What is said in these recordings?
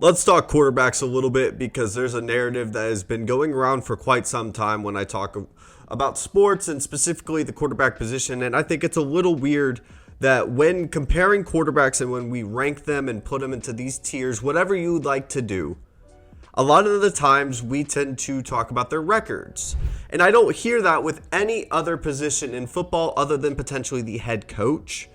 Let's talk quarterbacks a little bit because there's a narrative that has been going around for quite some time when I talk about sports and specifically the quarterback position. And I think it's a little weird that when comparing quarterbacks and when we rank them and put them into these tiers, whatever you would like to do, a lot of the times we tend to talk about their records. And I don't hear that with any other position in football other than potentially the head coach.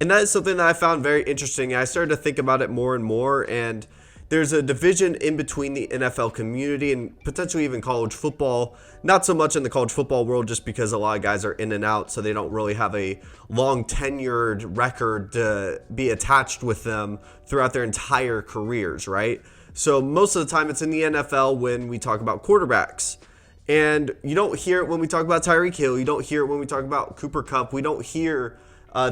And that is something that I found very interesting. I started to think about it more and more, and there's a division in between the NFL community and potentially even college football. Not so much in the college football world just because a lot of guys are in and out, so they don't really have a long tenured record to be attached with them throughout their entire careers, right? So most of the time it's in the NFL when we talk about quarterbacks. And you don't hear it when we talk about Tyreek Hill. You don't hear it when we talk about Cooper Kupp. We don't hear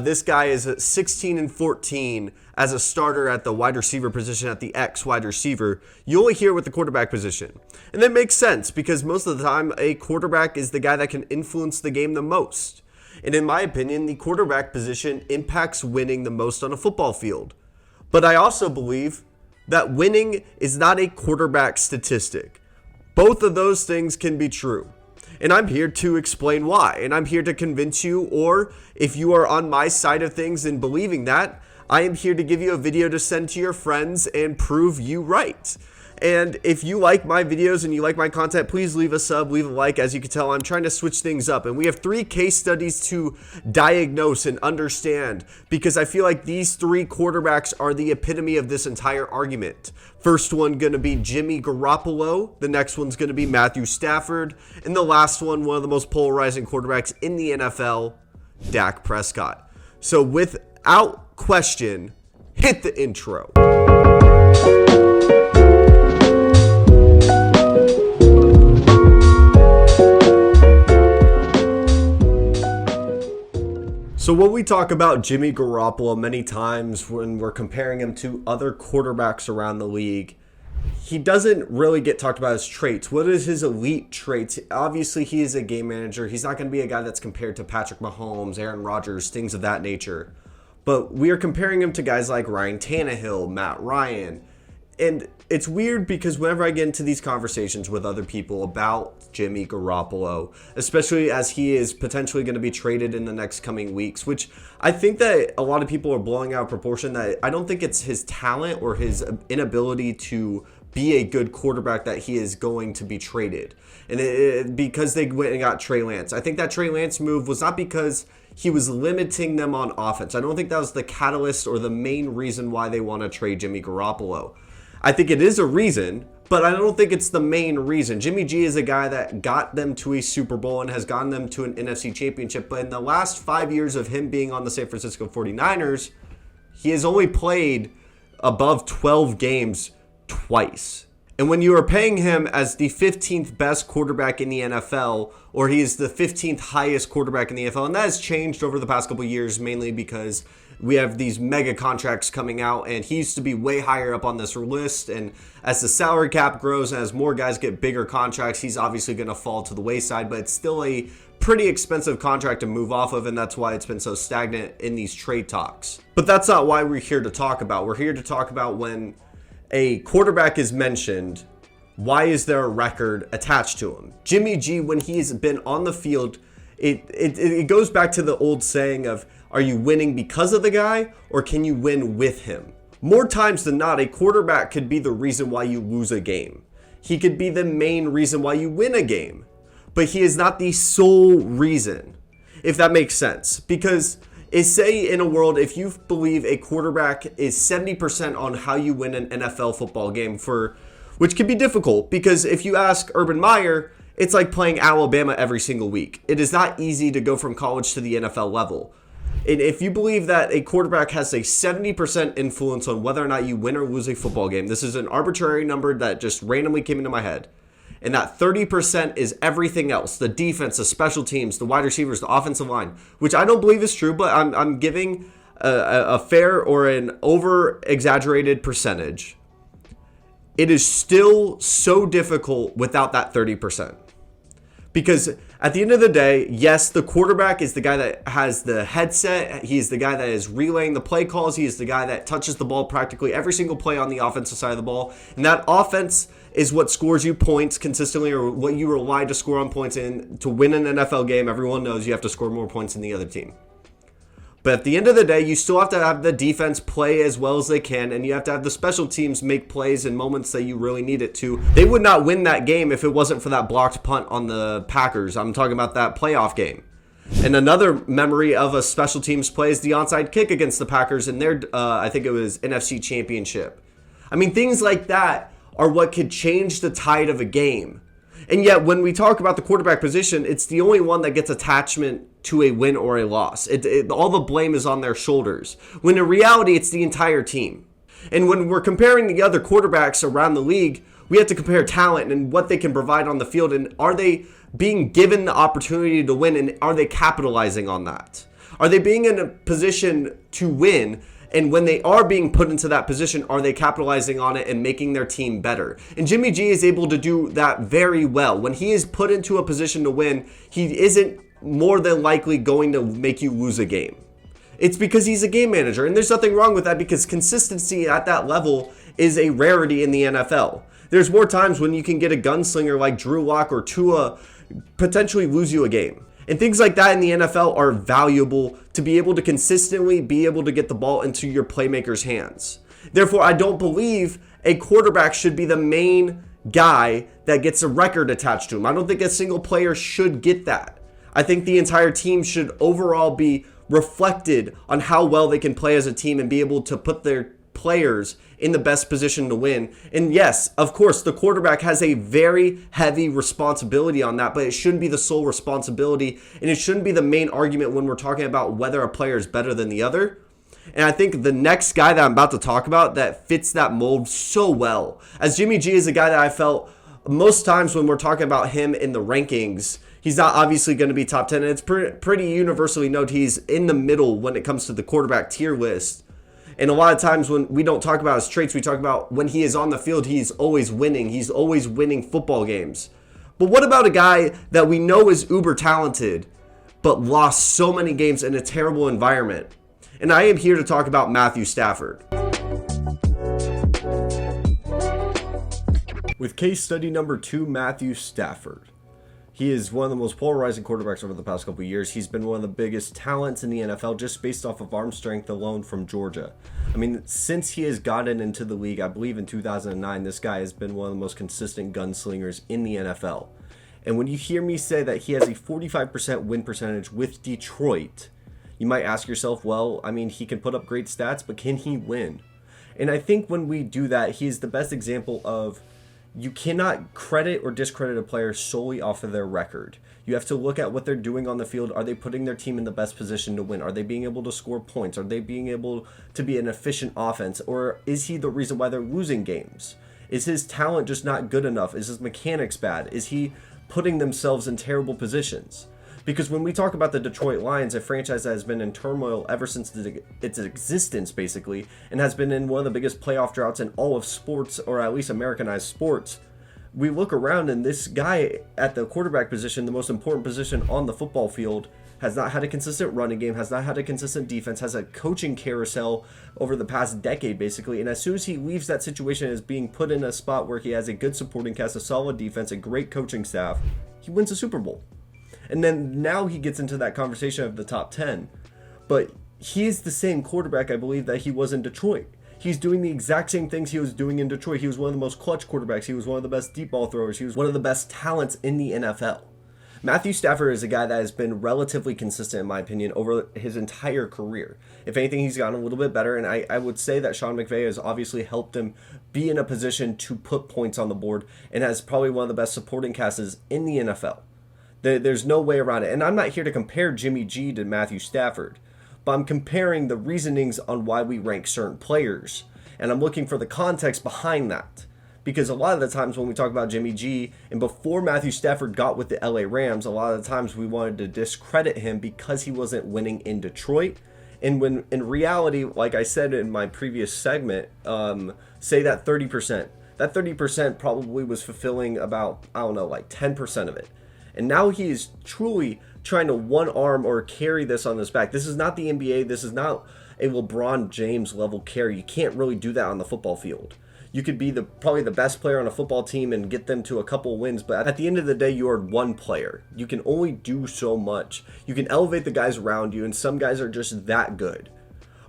this guy is 16-14 as a starter at the wide receiver position at the X wide receiver. You only hear it with the quarterback position. And that makes sense because most of the time a quarterback is the guy that can influence the game the most. And in my opinion, the quarterback position impacts winning the most on a football field. But I also believe that winning is not a quarterback statistic. Both of those things can be true. And I'm here to explain why. And I'm here to convince you, or if you are on my side of things and believing that, I am here to give you a video to send to your friends and prove you right. And if you like my videos and you like my content, please leave a sub, leave a like. As you can tell, I'm trying to switch things up. And we have 3 case studies to diagnose and understand because I feel like these 3 quarterbacks are the epitome of this entire argument. First one going to be Jimmy Garoppolo. The next one's going to be Matthew Stafford. And the last one of the most polarizing quarterbacks in the NFL, Dak Prescott. So without question, hit the intro. So when we talk about Jimmy Garoppolo many times when we're comparing him to other quarterbacks around the league, he doesn't really get talked about his traits. What is his elite traits? Obviously, he is a game manager. He's not going to be a guy that's compared to Patrick Mahomes, Aaron Rodgers, things of that nature. But we are comparing him to guys like Ryan Tannehill, Matt Ryan. And it's weird because whenever I get into these conversations with other people about Jimmy Garoppolo, especially as he is potentially going to be traded in the next coming weeks, which I think that a lot of people are blowing out of proportion, that I don't think it's his talent or his inability to be a good quarterback that he is going to be traded. And because they went and got Trey Lance. I think that Trey Lance move was not because he was limiting them on offense. I don't think that was the catalyst or the main reason why they want to trade Jimmy Garoppolo. I think it is a reason, but I don't think it's the main reason. Jimmy G is a guy that got them to a Super Bowl and has gotten them to an NFC championship. But in the last 5 years of him being on the San Francisco 49ers, he has only played above 12 games twice. And when you are paying him as the 15th best quarterback in the NFL, or he is the 15th highest quarterback in the NFL, and that has changed over the past couple of years, mainly because we have these mega contracts coming out, and he used to be way higher up on this list. And as the salary cap grows and as more guys get bigger contracts, he's obviously going to fall to the wayside, but it's still a pretty expensive contract to move off of, and that's why it's been so stagnant in these trade talks. But that's not why we're here to talk about. We're here to talk about when a quarterback is mentioned, why is there a record attached to him? Jimmy G, when he's been on the field, it goes back to the old saying of, are you winning because of the guy or can you win with him? More times than not, a quarterback could be the reason why you lose a game. He could be the main reason why you win a game, but he is not the sole reason, if that makes sense. Because say in a world, if you believe a quarterback is 70% on how you win an NFL football game, which can be difficult, because if you ask Urban Meyer, it's like playing Alabama every single week. It is not easy to go from college to the NFL level. And if you believe that a quarterback has a 70% influence on whether or not you win or lose a football game, this is an arbitrary number that just randomly came into my head. And that 30% is everything else, the defense, the special teams, the wide receivers, the offensive line, which I don't believe is true, but I'm giving a fair or an over-exaggerated percentage. It is still so difficult without that 30%. Because at the end of the day, yes, the quarterback is the guy that has the headset. He's the guy that is relaying the play calls. He is the guy that touches the ball practically every single play on the offensive side of the ball. And that offense is what scores you points consistently, or what you rely to score on points in. To win an NFL game, everyone knows you have to score more points than the other team. But at the end of the day, you still have to have the defense play as well as they can, and you have to have the special teams make plays in moments that you really need it to. They would not win that game if it wasn't for that blocked punt on the Packers. I'm talking about that playoff game. And another memory of a special teams play is the onside kick against the Packers in their, I think it was NFC Championship. I mean, things like that are what could change the tide of a game. And yet, when we talk about the quarterback position, it's the only one that gets attachment to a win or a loss. All the blame is on their shoulders, when in reality, it's the entire team. And when we're comparing the other quarterbacks around the league, we have to compare talent and what they can provide on the field, and are they being given the opportunity to win, and are they capitalizing on that? Are they being in a position to win? And when they are being put into that position, are they capitalizing on it and making their team better? And Jimmy G is able to do that very well. When he is put into a position to win, he isn't more than likely going to make you lose a game. It's because he's a game manager. And there's nothing wrong with that, because consistency at that level is a rarity in the NFL. There's more times when you can get a gunslinger like Drew Lock or Tua potentially lose you a game. And things like that in the NFL are valuable to be able to consistently be able to get the ball into your playmakers' hands. Therefore, I don't believe a quarterback should be the main guy that gets a record attached to him. I don't think a single player should get that. I think the entire team should overall be reflected on how well they can play as a team and be able to put their players in the best position to win. And yes, of course, the quarterback has a very heavy responsibility on that, but it shouldn't be the sole responsibility, and it shouldn't be the main argument when we're talking about whether a player is better than the other. And I think the next guy that I'm about to talk about that fits that mold so well, as Jimmy G is a guy that I felt most times when we're talking about him in the rankings, he's not obviously going to be top 10, and it's pretty universally known he's in the middle when it comes to the quarterback tier list. And a lot of times when we don't talk about his traits, we talk about when he is on the field, he's always winning. He's always winning football games. But what about a guy that we know is uber talented, but lost so many games in a terrible environment? And I am here to talk about Matthew Stafford. With case study number 2, Matthew Stafford. He is one of the most polarizing quarterbacks over the past couple of years. He's been one of the biggest talents in the NFL just based off of arm strength alone from Georgia. I mean, since he has gotten into the league, I believe in 2009, this guy has been one of the most consistent gunslingers in the NFL. And when you hear me say that he has a 45% win percentage with Detroit, you might ask yourself, well, I mean, he can put up great stats, but can he win? And I think when we do that, he is the best example of you cannot credit or discredit a player solely off of their record. You have to look at what they're doing on the field. Are they putting their team in the best position to win? Are they being able to score points? Are they being able to be an efficient offense? Or is he the reason why they're losing games? Is his talent just not good enough? Is his mechanics bad? Is he putting themselves in terrible positions? Because when we talk about the Detroit Lions, a franchise that has been in turmoil ever since its existence, basically, and has been in one of the biggest playoff droughts in all of sports, or at least Americanized sports, we look around and this guy at the quarterback position, the most important position on the football field, has not had a consistent running game, has not had a consistent defense, has a coaching carousel over the past decade, basically. And as soon as he leaves that situation as being put in a spot where he has a good supporting cast, a solid defense, a great coaching staff, he wins a Super Bowl. And then now he gets into that conversation of the top 10. But he is the same quarterback, I believe, that he was in Detroit. He's doing the exact same things he was doing in Detroit. He was one of the most clutch quarterbacks. He was one of the best deep ball throwers. He was one of the best talents in the NFL. Matthew Stafford is a guy that has been relatively consistent, in my opinion, over his entire career. If anything, he's gotten a little bit better, and I would say that Sean McVay has obviously helped him be in a position to put points on the board and has probably one of the best supporting casts in the NFL. There's no way around it. And I'm not here to compare Jimmy G to Matthew Stafford, but I'm comparing the reasonings on why we rank certain players. And I'm looking for the context behind that. Because a lot of the times when we talk about Jimmy G, and before Matthew Stafford got with the LA Rams, a lot of the times we wanted to discredit him because he wasn't winning in Detroit. And when in reality, like I said in my previous segment, say that 30%. That 30% probably was fulfilling about, I don't know, like 10% of it. And now he is truly trying to one arm or carry this on his back. This is not the NBA. This is not a LeBron James level carry. You can't really do that on the football field. You could be probably the best player on a football team and get them to a couple wins, but at the end of the day, you are one player. You can only do so much. You can elevate the guys around you, and some guys are just that good.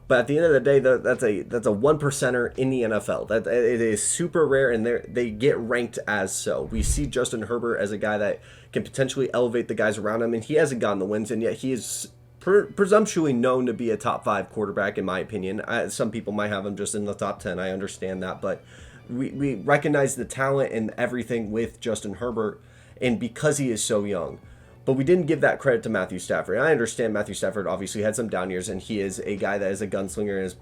But at the end of the day, that's a one percenter in the NFL. That it is super rare, and they get ranked as so. We see Justin Herbert as a guy that can potentially elevate the guys around him, and he hasn't gotten the wins, and yet he is presumptuously known to be a top 5 quarterback, in my opinion. Some people might have him just in the top 10. I understand that, but we recognize the talent and everything with Justin Herbert, and because he is so young. But we didn't give that credit to Matthew Stafford. I understand Matthew Stafford obviously had some down years, and he is a guy that is a gunslinger and has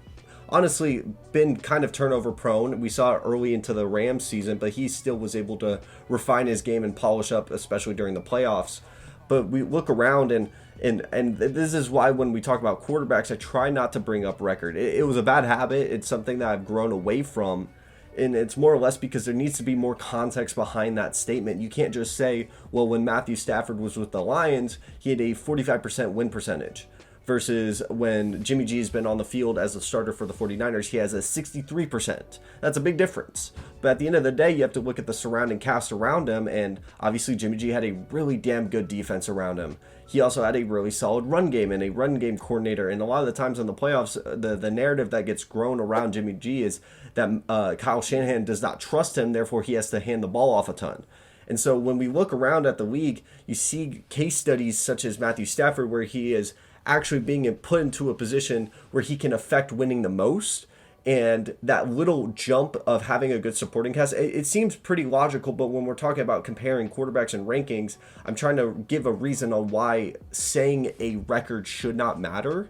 honestly been kind of turnover prone. We saw it early into the Rams season, but he still was able to refine his game and polish up, especially during the playoffs. But we look around, and this is why when we talk about quarterbacks, I try not to bring up record. It was a bad habit. It's something that I've grown away from. And it's more or less because there needs to be more context behind that statement. You can't just say, well, when Matthew Stafford was with the Lions, he had a 45% win percentage. Versus when Jimmy G has been on the field as a starter for the 49ers, he has a 63%. That's a big difference. But at the end of the day, you have to look at the surrounding cast around him, and obviously Jimmy G had a really damn good defense around him. He also had a really solid run game and a run game coordinator, and a lot of the times in the playoffs, the narrative that gets grown around Jimmy G is that Kyle Shanahan does not trust him, therefore he has to hand the ball off a ton. And so when we look around at the league, you see case studies such as Matthew Stafford, where he is actually being put into a position where he can affect winning the most. And that little jump of having a good supporting cast, it seems pretty logical, but when we're talking about comparing quarterbacks and rankings, I'm trying to give a reason on why saying a record should not matter,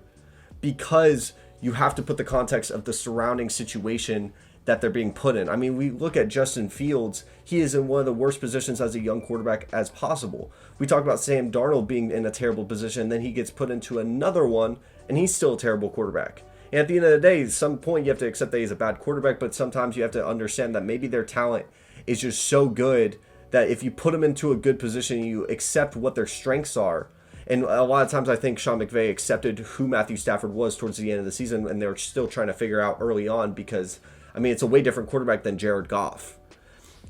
because you have to put the context of the surrounding situation that they're being put in. I mean, we look at Justin Fields. He is in one of the worst positions as a young quarterback as possible. We talk about Sam Darnold being in a terrible position, then he gets put into another one, and he's still a terrible quarterback. And at the end of the day, at some point you have to accept that he's a bad quarterback, but sometimes you have to understand that maybe their talent is just so good that if you put them into a good position, you accept what their strengths are. And a lot of times I think Sean McVay accepted who Matthew Stafford was towards the end of the season, and they're still trying to figure out early on because, I mean, it's a way different quarterback than Jared Goff.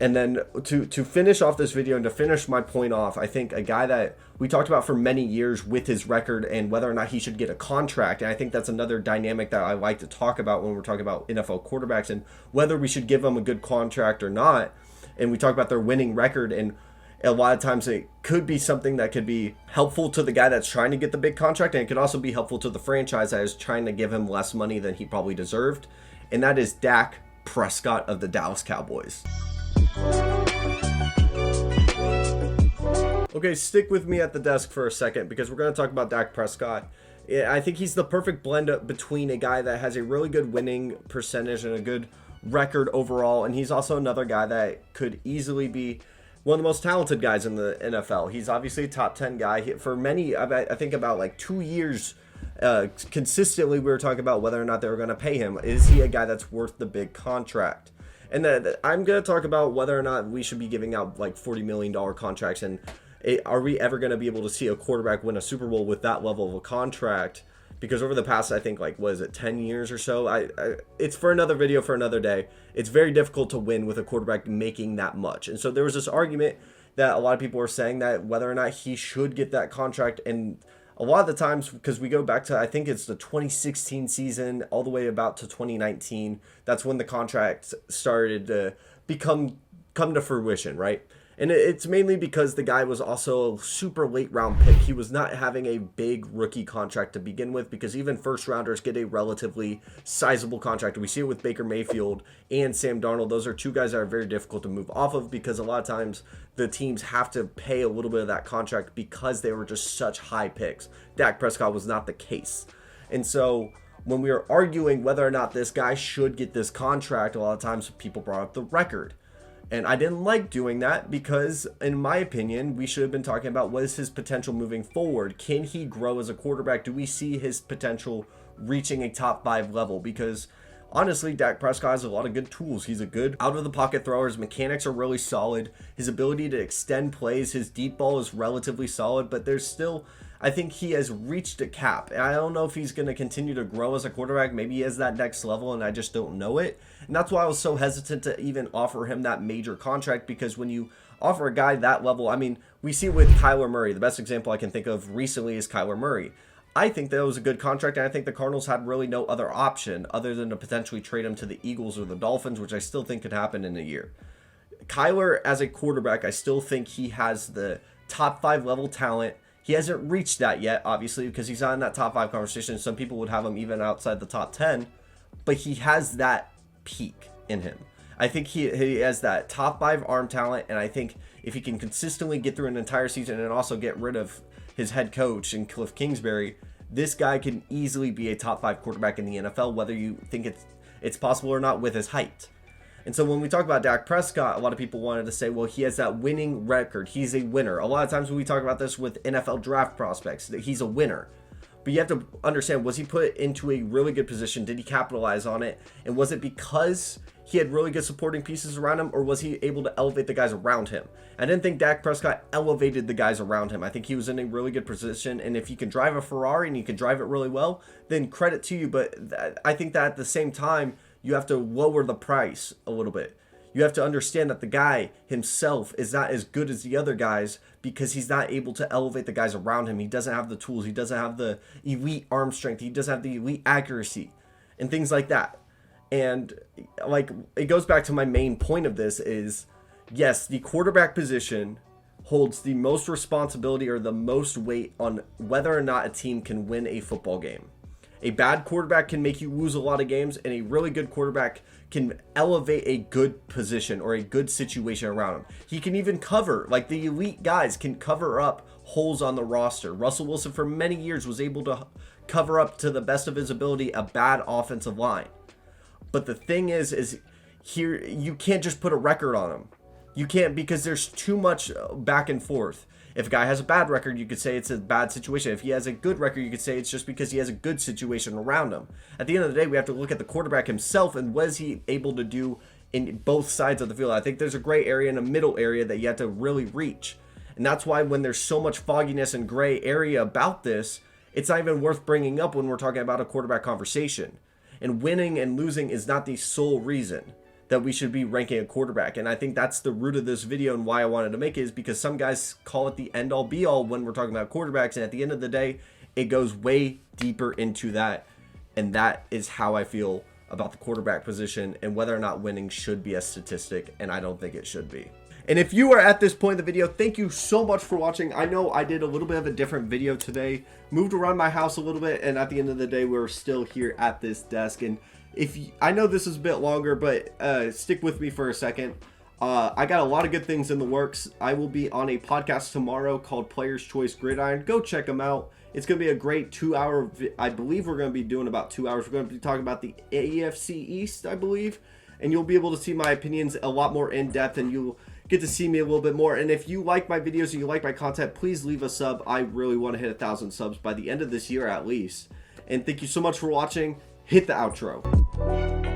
And then to finish off this video and to finish my point off, I think a guy that we talked about for many years with his record and whether or not he should get a contract, and I think that's another dynamic that I like to talk about when we're talking about NFL quarterbacks and whether we should give them a good contract or not. And we talk about their winning record, and a lot of times it could be something that could be helpful to the guy that's trying to get the big contract, and it could also be helpful to the franchise that is trying to give him less money than he probably deserved. And that is Dak Prescott of the Dallas Cowboys. Okay, stick with me at the desk for a second because we're going to talk about Dak Prescott. I think he's the perfect blend between a guy that has a really good winning percentage and a good record overall, and he's also another guy that could easily be one of the most talented guys in the NFL. He's obviously a top 10 guy. For many, I think about like 2 years consistently, we were talking about whether or not they were going to pay him. Is he a guy that's worth the big contract? And I'm going to talk about whether or not we should be giving out like $40 million contracts. And are we ever going to be able to see a quarterback win a Super Bowl with that level of a contract? Because over the past, I think, like, what is it, 10 years or so? It's for another video for another day. It's very difficult to win with a quarterback making that much. And so there was this argument that a lot of people were saying that whether or not he should get that contract. And a lot of the times, because we go back to, I think it's the 2016 season all the way about to 2019, that's when the contract started to come to fruition, right? And it's mainly because the guy was also a super late round pick. He was not having a big rookie contract to begin with, because even first rounders get a relatively sizable contract. We see it with Baker Mayfield and Sam Darnold. Those are two guys that are very difficult to move off of because a lot of times the teams have to pay a little bit of that contract because they were just such high picks. Dak Prescott was not the case. And so when we were arguing whether or not this guy should get this contract, a lot of times people brought up the record. And I didn't like doing that because, in my opinion, we should have been talking about what is his potential moving forward. Can he grow as a quarterback? Do we see his potential reaching a top 5 level? Because honestly, Dak Prescott has a lot of good tools. He's a good out-of-the-pocket thrower. His mechanics are really solid. His ability to extend plays, his deep ball is relatively solid, but there's still, I think he has reached a cap. And I don't know if he's going to continue to grow as a quarterback. Maybe he has that next level, and I just don't know it. And that's why I was so hesitant to even offer him that major contract, because when you offer a guy that level, I mean, we see it with Kyler Murray. The best example I can think of recently is Kyler Murray. I think that was a good contract, and I think the Cardinals had really no other option other than to potentially trade him to the Eagles or the Dolphins, which I still think could happen in a year. Kyler, as a quarterback, I still think he has the top 5 level talent. He hasn't reached that yet, obviously, because he's not in that top 5 conversation. Some people would have him even outside the top 10, but he has that peak in him. I think he has that top 5 arm talent, and I think if he can consistently get through an entire season and also get rid of his head coach and Cliff Kingsbury, this guy can easily be a top 5 quarterback in the NFL, whether you think it's possible or not with his height. And so when we talk about Dak Prescott, a lot of people wanted to say, well, he has that winning record. He's a winner. A lot of times when we talk about this with NFL draft prospects, that he's a winner. But you have to understand, was he put into a really good position? Did he capitalize on it? And was it because he had really good supporting pieces around him, or was he able to elevate the guys around him? I didn't think Dak Prescott elevated the guys around him. I think he was in a really good position, and if you can drive a Ferrari and you can drive it really well, then credit to you. But I think that at the same time, you have to lower the price a little bit. You have to understand that the guy himself is not as good as the other guys because he's not able to elevate the guys around him. He doesn't have the tools. He doesn't have the elite arm strength. He doesn't have the elite accuracy and things like that. And like, it goes back to my main point of this is, yes, the quarterback position holds the most responsibility or the most weight on whether or not a team can win a football game. A bad quarterback can make you lose a lot of games, and a really good quarterback can elevate a good position or a good situation around him. He can even cover, like the elite guys can cover up holes on the roster. Russell Wilson for many years was able to cover up to the best of his ability a bad offensive line. But the thing is here you can't just put a record on him. You can't, because there's too much back and forth. If a guy has a bad record, you could say it's a bad situation. If he has a good record, you could say it's just because he has a good situation around him. At the end of the day, we have to look at the quarterback himself and what is he able to do in both sides of the field. I think there's a gray area and a middle area that you have to really reach. And that's why when there's so much fogginess and gray area about this, it's not even worth bringing up when we're talking about a quarterback conversation. And winning and losing is not the sole reason that we should be ranking a quarterback. And I think that's the root of this video and why I wanted to make it, is because some guys call it the end all be all when we're talking about quarterbacks. And at the end of the day, it goes way deeper into that. And that is how I feel about the quarterback position and whether or not winning should be a statistic. And I don't think it should be. And if you are at this point in the video, thank you so much for watching. I know I did a little bit of a different video today, moved around my house a little bit, and at the end of the day, we're still here at this desk. And I know this is a bit longer, but stick with me for a second. I got a lot of good things in the works. I will be on a podcast tomorrow called Player's Choice Gridiron. Go check them out. It's going to be a great 2-hour, I believe we're going to be doing about 2 hours. We're going to be talking about the AFC East, I believe. And you'll be able to see my opinions a lot more in depth, and you'll get to see me a little bit more. And if you like my videos and you like my content, please leave a sub. I really want to hit 1,000 subs by the end of this year at least. And thank you so much for watching. Hit the outro.